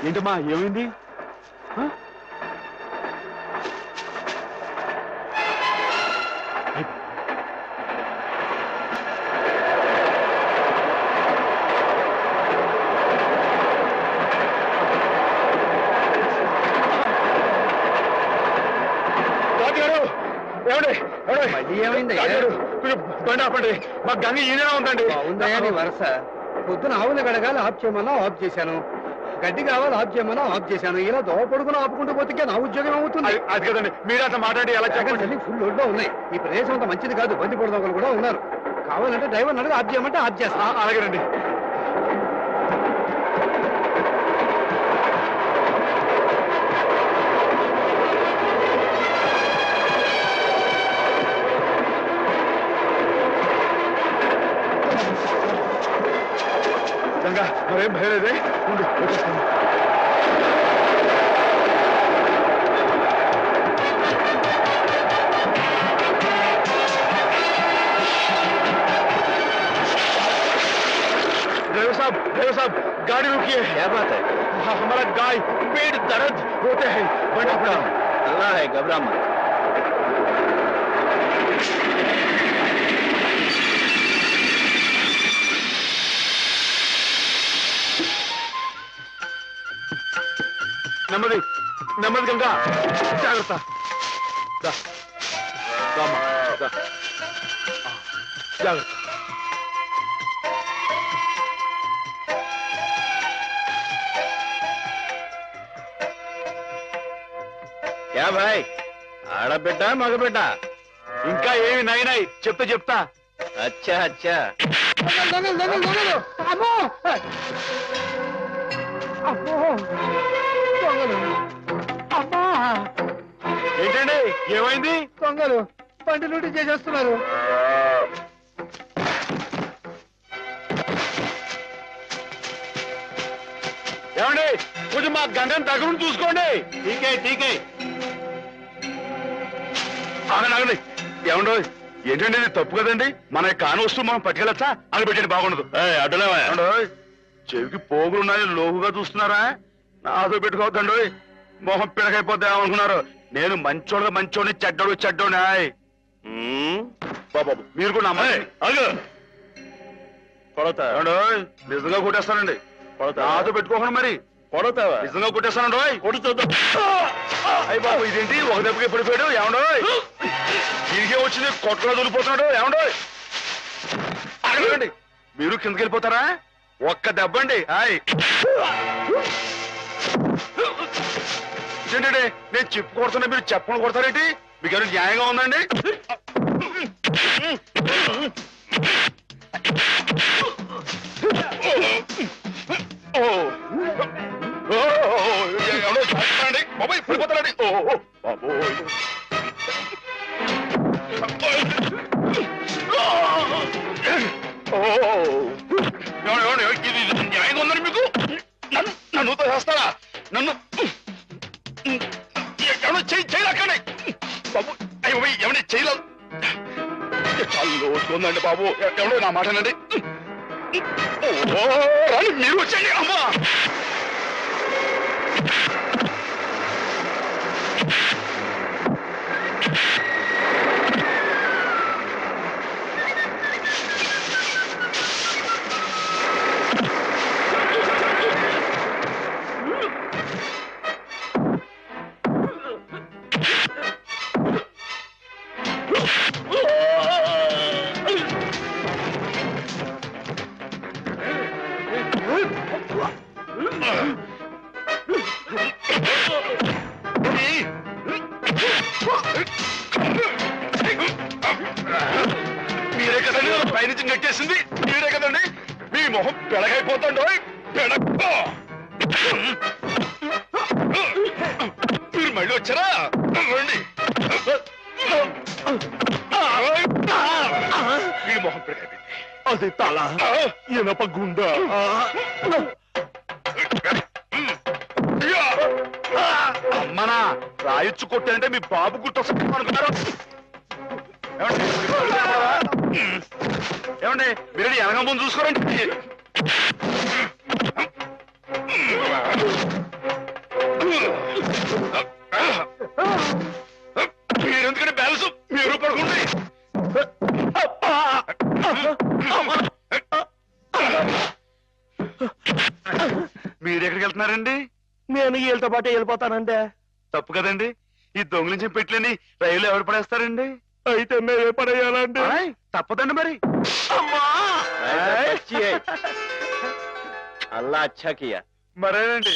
ఏంటమ్మా ఏమైంది? ఏమైంది? బండి ఆపండి, మా గంగ ఈయన ఉందండి. ఉందయ్యా నీ వరస. పొద్దున ఆవులు గడగాలి ఆఫ్ చేయమన్నా ఆఫ్ చేశాను, గడ్డి కావాలి ఆఫ్ చేయమన్నా ఆఫ్ చేశాను. ఇలా దోవ పొడుగున ఆపుకుంటూ పోతే నా ఉద్యోగం అవుతుంది. అది కదండి, మీరు అట్లా మాట్లాడి ఎలా చెప్పండి. ఫుల్ లోడ్లో ఉన్నాయి. ఈ ప్రదేశం అంతా మంచిది కాదు, బంది పొడదొకలు కూడా ఉన్నారు. కావాలంటే డ్రైవర్ అడుగు ఆఫ్ చేయమంటే ఆఫ్ చేస్తా. అలాగేనండి. గంగా మరేం భయలేదే, ఉండు వచ్చేస్తాను. ड्राइवर साहब गाड़ी रुकिए। क्या बात है? हमारा गाय पेट दर्द होते हैं, बड़ा बड़ा। अल्लाह है, घबरा मत। నెమ్మది నెమ్మది గంగా, జాగ్రత్త. జాగ్రత్త. क्या भाई, ఆడబిడ్డ మగబిడ్డ? ఇంకా ఏమి నాయనాయి, చెప్తా. अच्छा अच्छा. ఏంటండి ఏమైంది? దొంగలు బండి లూటీ చేసేస్తున్నారు. ఏమండి కొంచెం మా గంగని దగ్గర చూసుకోండి. టీకే ఆగండి. ఏమండో ఏంటండి ఇది తప్పు కదండి, మన కాని వస్తువు మనం పట్టుకెళ్ళచ్చా? అని పెట్టండి, బాగుండదు. అడ్డలేవా? చెవికి పోగులున్నాయి, లోకుగా చూస్తున్నారా? నాతో పెట్టుకోవద్దండి, మొహం పిడకైపోద్ది ఏమనుకున్నారు? నేను మంచోడిని చెడ్డోని. బాబు మీరు కూడా కొడతా నిజంగా కొట్టేస్తానండి. నాతో పెట్టుకోకుండా మరి కొడతావా? నిజంగా కొట్టేస్తానండి. కొడుతుందా? అయ్యి బాబు ఇదేంటి ఒక దెబ్బకి పడిపోయాడు? ఏమండో తిరిగే వచ్చింది, కొట్టలో దొరికిపోతున్నాడు. ఏమండో అడగండి, మీరు కిందకి వెళ్ళిపోతారా? ఒక్క దెబ్బ అండి. ఏంటండి నేను చెప్పు కొడుతున్నా, మీరు చెప్పకుండా కొడతారేంటి? మీకు ఏమైనా న్యాయంగా ఉందండి? బాబాయ్ పడిపోతారండి. ఇది న్యాయంగా ఉందని మీకు? నన్ను చేస్తారా? నన్ను ఏమన్నా చేయలేకండి బాబు. అయ్యో ఏమన్నా చేయలేదు, చాలా లోటుకుందండి బాబు. ఎవడో నా మాటనండి. మీరు వచ్చండి. అమ్మా మీరే కదండి పైనుంచి నెట్టేసింది, మీరే కదండి. మీ మొహం పెడగైపోతుండో పెడగ. మీరు మళ్ళీ వచ్చారా? రండి. మీ మొహం పెడగైపోయింది. అది తల, ఇనప గుండ. అమ్మనా రాయొచ్చు కొట్టానంటే మీ బాబు గుర్తొస్తా అనుకున్నారు. ఏమండి మీరు వెనక ముందు చూసుకోరండి. మీరెందుకంటే బ్యాలెన్స్ మీరు పడుకోండి. మీరు ఎక్కడికి వెళ్తున్నారండి? నేను వీళ్ళతో పాటు వెళ్ళిపోతానండి. తప్పు కదండి, ఈ దొంగిలించిన పెట్లని రైలు ఎవరు పడేస్తారండి? అయితే మేమే పడేయాలండి. ఆయ్, తప్పదండి మరి. అల్లా అచ్చా కియా. మరేనండి.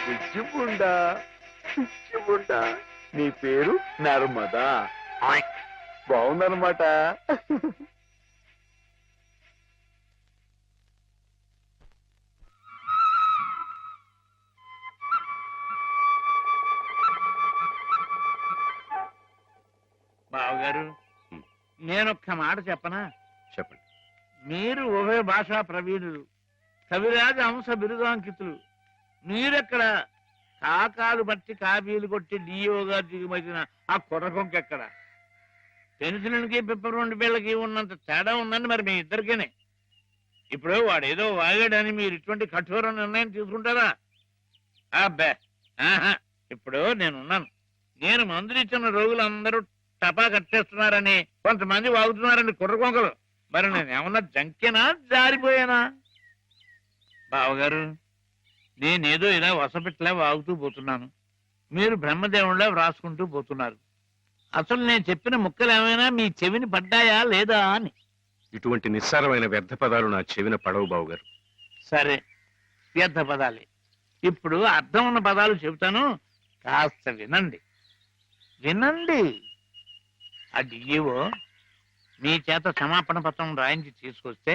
పిచ్చిముండా, నీ పేరు నర్మదా. బాగుందన్నమాట. బావగారు, నేనొక్క మాట చెప్పనా? చెప్పండి. మీరు ఉభయ భాషా ప్రవీణులు, కవిరాజ అంశ బిరుదాంకితులు. మీరెక్కడ కాకాలు బట్టి కాపీలు కొట్టి డిఓ గారు దిగుమతిన ఆ కుర్రకొంకెక్కడ? పెన్షన్కి పిప్పరెండు బిళ్ళకి ఉన్నంత తేడా ఉందండి మరి మీ ఇద్దరికేనే. ఇప్పుడు వాడేదో వాగాడని మీరు ఇటువంటి కఠోర నిర్ణయం తీసుకుంటారా? అబ్బే, ఆహా. ఇప్పుడు నేనున్నాను. నేను మందులు ఇచ్చిన రోగులందరూ టపా కట్టేస్తున్నారని కొంతమంది వాగుతున్నారని కుర్రకొంకలు. మరి నేనేమన్నా జంకేనా, జారిపోయానా? బావగారు, నేనేదో ఇలా వసపెట్టలే వాగుతూ పోతున్నాను, మీరు బ్రహ్మదేవుళ్ళ వ్రాసుకుంటూ పోతున్నారు. అసలు నేను చెప్పిన ముక్కలు ఏమైనా మీ చెవిని పడ్డాయా లేదా అని. ఇటువంటి నిస్సారమైన వ్యర్థ పదాలు నా చెవిన పడవు బావుగారు. సరే, వ్యర్థ పదాలే. ఇప్పుడు అర్థం ఉన్న పదాలు చెబుతాను, కాస్త వినండి. వినండి. ఆ డిఈఓ మీ చేత క్షమాపణ పత్రం రాయించి తీసుకొస్తే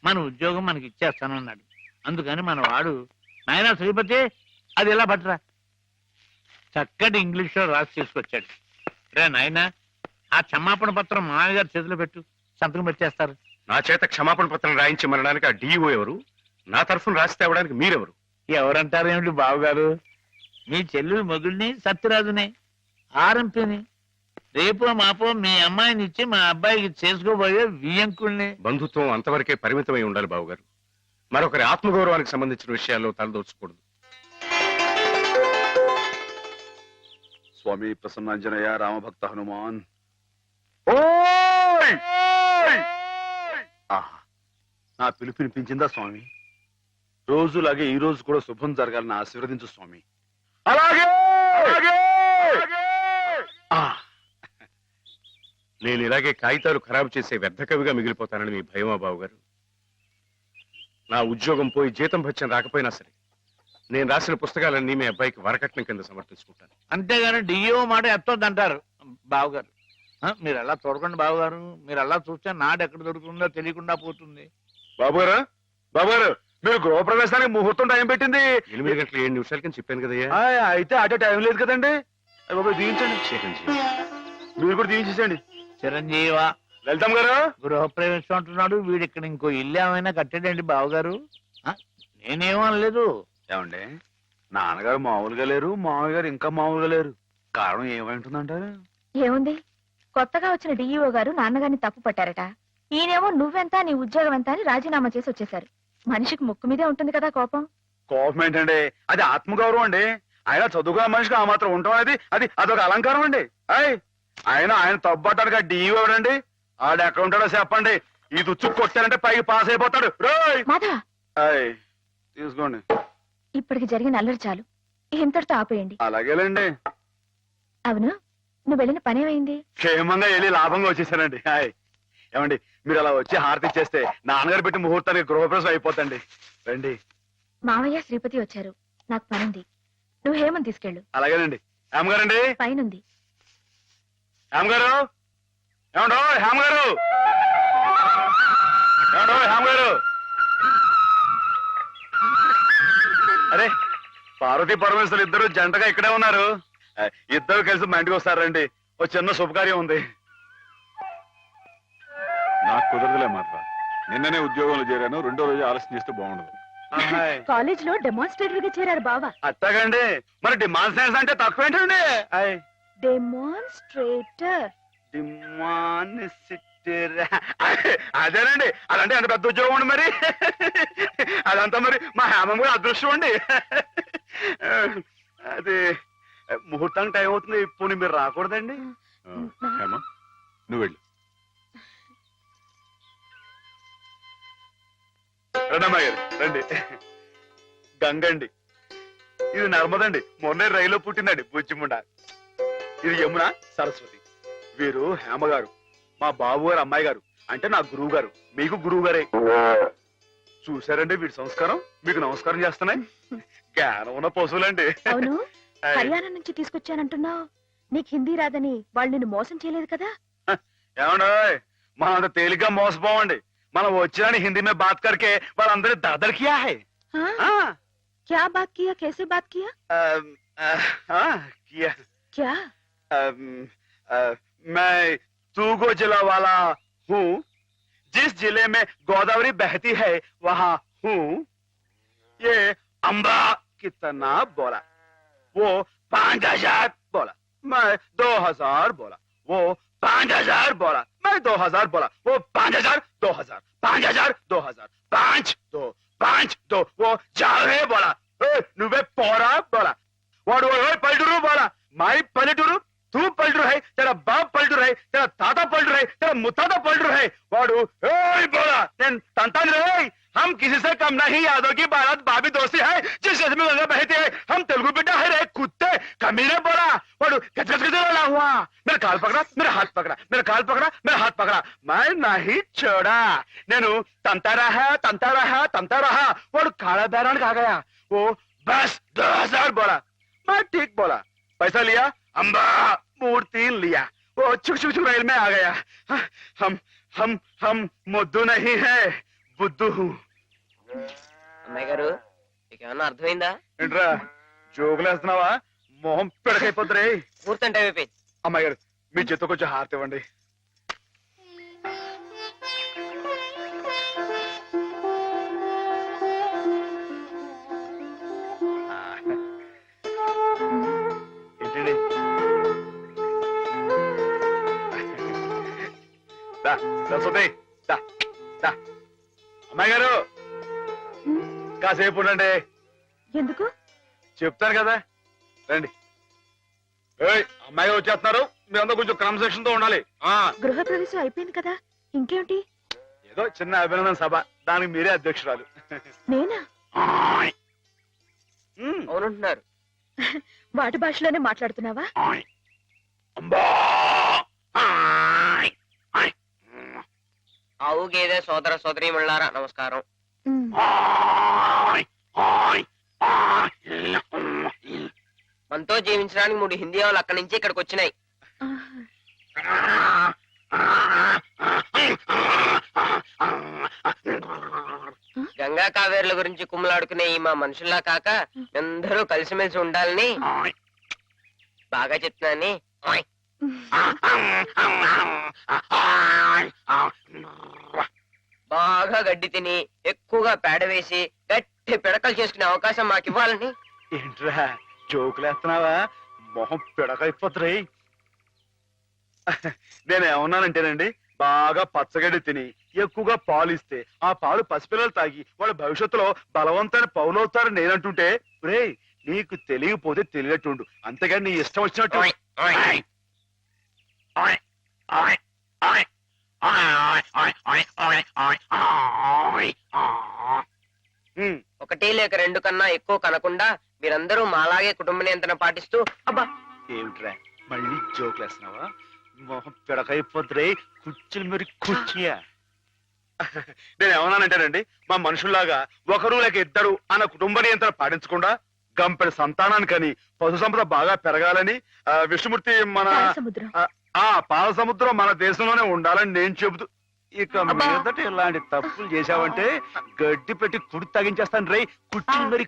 మన ఉద్యోగం మనకి ఇచ్చేస్తానన్నాడు. అందుకని మన వాడు, నాయనా శ్రీపతి, అది ఎలా పట్టరా, చక్కటి ఇంగ్లీష్లో రాసి తీసుకొచ్చాడు. రే నాయనా, ఆ క్షమాపణ పత్రం మామయ్య గారి చేతిలో పెట్టు, సంతకం పెట్టేస్తారు. నా చేత క్షమాపణ పత్రం రాయించి మనడానికి ఆ డిఓ ఎవరు? నా తరఫున రాసి తేవడానికి మీరెవరు? ఎవరంటారేమిటి బావగారు, మీ చెల్లెలు మొగుడిని సత్యరాజుని, ఆర్ఎంపీని. రేపో మాపో మీ అమ్మాయిని ఇచ్చి మా అబ్బాయికి చేసుకోబోయే వియ్యంకుల్ని. బంధుత్వం అంతవరకే పరిమితమై ఉండాలి బావుగారు. మరొకరి ఆత్మగౌరవానికి సంబంధించిన విషయాల్లో తలదోచకూడదు. స్వామి ప్రసన్నాంజనేయ రామభక్త హనుమాన్. ఆహా, నా పిలుపు వినిపించిందా స్వామి? రోజులాగే ఈ రోజు కూడా శుభం జరగాలని ఆశీర్వదించు స్వామి. అలాగే. నేను ఇలాగే కాగితాలు ఖరాబు చేసే వ్యర్థ కవిగా మిగిలిపోతానని మీ భయమా బావుగారు? నా ఉద్యోగం పోయి జీతం భత్యం రాకపోయినా సరే నేను రాసిన పుస్తకాలన్నీ మీ అబ్బాయికి వరకట్నం కింద సమర్పించుకుంటాను. అంతేగాని డిఓ మాట ఎత్తొద్దంటారు బావగారు. మీరు అలా చూడకండి బావగారు, మీరు అలా చూస్తే నాడు ఎక్కడ దొరుకుతుందో తెలియకుండా పోతుంది. బాబుగారు, బాబుగారు, మీరు గృహప్రవేశానికి ముహూర్తం టైం పెట్టింది 8 గంటల 7 నిమిషాల కింద చెప్పాను కదయ్యా. అయితే అటే టైం లేదు కదండి. బాబు దీవించండి, మీరు కూడా దీవించేసండి. చిరంజీవా, వెళ్తాం గారు. గృహప్రవేశం అంటున్నాడు వీడు, ఇక్కడ ఇంకో ఇల్లు ఏమైనా కట్టాడండి బావగారు? నేనేమో అనలేదు. ఏమండి, నాన్నగారు మామూలుగా లేరు, మామయ్య గారు ఇంకా మామూలుగా లేరు. కారణం ఏమైంటుందంటారు? ఏముంది, కొత్తగా వచ్చిన డిఈఓ గారు నాన్నగారిని తప్పు పట్టారట. ఈయనేమో నువ్వెంత నీ ఉద్యోగం ఎంత అని రాజీనామా చేసి వచ్చేశారు. మనిషికి ముక్కు మీదే ఉంటుంది కదా కోపం. కోపం ఏంటండి, అది ఆత్మగౌరవం అండి. ఆయన చదువుకున్న మనిషికి ఆ మాత్రం ఉండటం అనేది అదొక అలంకారం అండి. ఆయన తప్పటానికి ఆ డిఈఓ ఎవడండి? ఆడు ఎక్కడ ఉంటాడో చెప్పండి. ఈ దుచ్చు కొట్టారంటే పైకి పాస్ అయిపోతాడు. మాధవ, తీసుకోండి. ఇప్పటికి జరిగిన అల్లరి చాలు, ఇంతటితో ఆపేయండి. అలాగేలేండి. అవును, నువ్వు వెళ్ళిన పనేమైంది? క్షేమంగా వెళ్ళి లాభంగా వచ్చేసానండి. ఏమండి, మీరు అలా వచ్చి హారతి ఇచ్చేస్తే నాన్నగారు పెట్టి ముహూర్తానికి గృహప్రవేశం అయిపోతండి. రండి. మావయ్య శ్రీపతి వచ్చారు, నాకు పనుంది. నువ్వు హేమని తీసుకెళ్ళు. అలాగేనండి. హేమగారండి పైనుంది. హేమగారు, ఏమండో హేమగారు, ఏమండో హేమగారు. అరే పార్వతీ పరమేశ్వరు ఇద్దరు జంటగా ఇక్కడే ఉన్నారు. ఇద్దరు కలిసి మా ఇంటికి వస్తారండి. ఓ చిన్న శుభకార్యం ఉంది. నాకు కుదరదులే మాట. నిన్ననే ఉద్యోగంలో చేరాను. రెండో రోజు ఆలస్యం చేస్తే బాగుండదు. కాలేజ్ లో డెమాన్స్ట్రేటర్ గా చేరారు బావా. అట్టగండి. మరి డిమాండ్ సైన్స్ అంటే తక్కువ ఏంటండి? డెమాన్స్ట్రేటర్. అదేనండి. అదంటే అంత పెద్ద ఉద్యోగం అండి. మరి అదంతా మరి మా హేమం కూడా అదృష్టం అండి. అది ముహూర్తానికి టైం అవుతుంది. ఇప్పుడు మీరు రాకూడదండి. హేమ, నువ్వు వెళ్ళు. రండమ్మా గారు రండి. గంగండి. ఇది నర్మదండి. మొన్నే రైల్లో పుట్టిందండి బుజ్జిముండ. ఇది యమున, సరస్వతి. వీరు హేమ గారు, మా బాబు గారు అమ్మాయి గారు. అంటే నా గురువు గారు. మీకు గురువు గారే. చూసారండి వీడి సంస్కారం. మీకు నమస్కారం చేస్తున్నాయి. జ్ఞానం ఉన్న పశువులండి. అవును, హర్యానా నుంచి తీసుకొచ్చానంటున్నావు. నీకు హిందీ రాదని వాళ్ళు నిన్ను మోసం చేయలేదు కదా? ఏమండో మనం అంత తేలిగ్గా మోసపోవండి. మనం వచ్చిన హిందీ మే బాత్ కరికే వాళ్ళందరి దర్దర్ కియా హై. क्या बात किया? कैसे बात किया? किया क्या? मैं तूगो जिला वाला हूँ. जिस जिले में गोदावरी बहती है वहाँ हूँ. ये अम्बा कितना बोला? वो 5000 बोला. मैं 2000 बोला. वो 5000 बोला. मैं 2000 बोला. वो 5000 2000 5000 2000 5 2 5 2. वो जावे बोला. నువ్వే పోరా బోలా. వాడు పల్లెటూరు బోలా. మై పల్లెటూరు, తూ పల్లెటూరు హై, తెరా బాప్ పల్లెటూరు హై, తెరా తాత పల్లెటూరు హై, తెరా ముత్తాత పల్లెటూరు హై. వాడు బోలా. నేను తంతాను రే. हम किसी से कम नहीं. यादव की बारात भाभी दोस्ती है. जिस देश में गंगा बहती है हम तेलुगु बिड्डा है रे. कुत्ते कमीने बोला. वाडू गजगज वाला हुआ. मेरा काल पकड़ा, मेरा हाथ पकड़ा, मेरा काल पकड़ा, मेरा हाथ पकड़ा. मैं नहीं छोड़ा. నేను తంతా रहा. वाडू काला बैरान आ गया. वो बस 2000 बोला. मैं ठीक बोला. पैसा लिया. अम्बा मूर्ति लिया. वो चुक चुक चुक रेल में आ गया. हम मुद्दू नहीं है, బుద్ధు. అమ్మాయి గారు మీకేమన్నా అర్థమైందా? ఏంట్రా జోకులేస్తున్నావా? మొహం పెడకైపోతురే. పూర్తి టైం అయిపోయింది. అమ్మాయి గారు మీ చేత కొంచెం హారతి ఇవ్వండి. ఏంటండి సరస్వతి అమ్మాయి గారు కాసేపు ఉండండి. ఎందుకు? చెప్తాను కదా రండి. అమ్మాయి గారు వచ్చేస్తున్నారు. మీరంతా కొంచెం క్రమశిక్షణతో ఉండాలి. గృహ ప్రవేశం అయిపోయింది కదా, ఇంకేమిటి? ఏదో చిన్న అభినందన సభ. దానికి మీరే అధ్యక్షురాలు. నేనా? అవునంటున్నారు. వాటి భాషలోనే మాట్లాడుతున్నావా? ఆవు గేదె సోదర సోదరీమణులారా నమస్కారం. మనతో జీవించడానికి 3 హిందీ వాళ్ళు అక్కడి నుంచి ఇక్కడికి వచ్చినాయి. గంగా కావేరుల గురించి కుమ్మలాడుకునే ఈ మా మనుషుల్లా కాక అందరూ కలిసిమెలిసి ఉండాలని బాగా చెప్తున్నాని. బాగా గడ్డి తిని ఎక్కువగా పేడ వేసి గట్టి పిడకలు చేసుకునే అవకాశం మాకు ఇవ్వాలని. ఏంట్రా జోకులేస్తున్నావా? మొహం పిడకైపోతురే. నేనేమన్నానంటేనండి, బాగా పచ్చగడ్డి తిని ఎక్కువగా పాలు ఇస్తే ఆ పాలు పసిపిల్లలు తాగి వాళ్ళ భవిష్యత్తులో బలవంతమైన పౌలవుతారని నేనంటుంటే, రే నీకు తెలియకపోతే తెలియట్టుండు. అంతేగాని నీ ఇష్టం వచ్చినట్టు. ఒకటి లేక 2 కన్నా ఎక్కువ కనకుండా మీరందరూ మాలాగే కుటుంబ నియంత్రణ పాటిస్తూ. అబ్బా ఏమిట్రా మళ్ళీ జోకులేస్తున్నావా? మొహం పిడకైపోతురే. కుర్చీలు మరి కుర్చీయా. నేను ఏమన్నానంటేనండి, మా మనుషుల్లాగా ఒకరు లేక ఇద్దరు అన్న కుటుంబ నియంత్రణ పాటించకుండా గంపెడి సంతానానికని పశు సంపద బాగా పెరగాలని విష్ణుమూర్తి మన పాల సముద్రం మన దేశంలోనే ఉండాలని నేను చెబుతూ, ఇక మీదట ఇలాంటి తప్పులు చేశావంటే గడ్డి పెట్టి కుడి తగించేస్తాను రే. కుర్చీలు మరి